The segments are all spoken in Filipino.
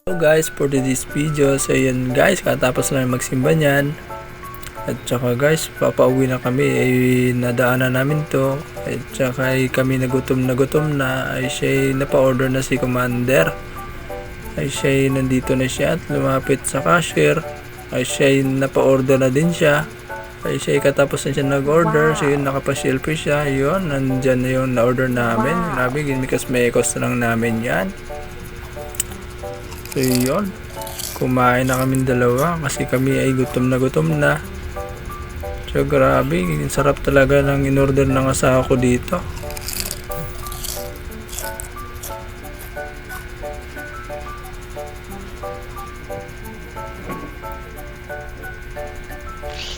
So guys, for today's video, so yun guys, katapos lang magsimba niyan. At saka guys, papauwi na kami, ay nadaanan namin to. At saka ay kami nagutom na, ay siya napa-order na si Commander. Ay siya nandito na siya at lumapit sa cashier. Ay siya napa-order na din siya. Ay siya katapos na siya nag-order, so yun nakapa-selfie siya. Yun, nandyan na yung na-order namin. Grabe, ginikas may cost lang namin yan. So yun, kumain na kami dalawa kasi kami ay gutom na. So grabe, sarap talaga ng in-order ng asawa ko dito.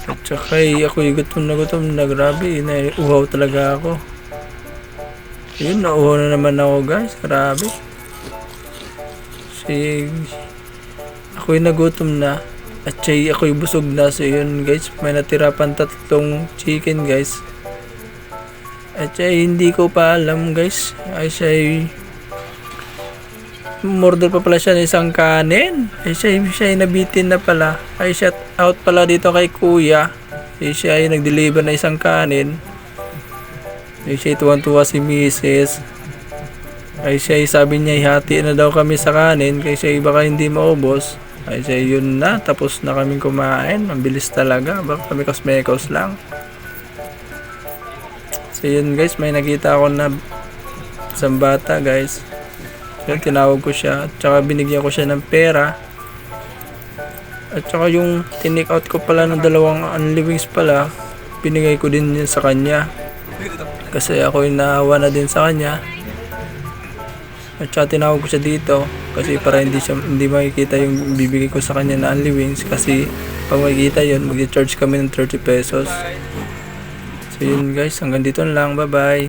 At saka ako'y gutom na, grabe, nauhaw talaga ako. Yun, nauhaw na naman ako guys, grabe. Ako'y nagutom na at ako'y busog na. So yun guys, may natira pang 3 chicken guys. At hindi ko pa alam guys, ay murder pa pala siya ng isang kanin. Ay siya nabitin na pala. Ay shout out pala dito kay kuya. Ay siya ay nag-deliver na isang kanin. Ay siya tuwan-tuwa si Mrs. Ay siya sabi niya ihati na daw kami sa kanin kasi baka hindi maubos. Ay siya yun na, tapos na kaming kumain. Ang bilis talaga, baka kami kosmekos lang. So yun guys, may nakita ako na isang bata guys. So tinawag ko siya at saka binigyan ko siya ng pera. At saka yung tinake out ko pala ng 2 only wings pala, binigay ko din yun sa kanya. Kasi ako yung naawa na din sa kanya. At saka tinawag ko siya dito kasi para hindi makikita yung bibigay ko sa kanya na only wings, kasi pag makikita yun mag-charge kami ng 30 pesos. So yun guys, hanggang dito na lang, bye bye.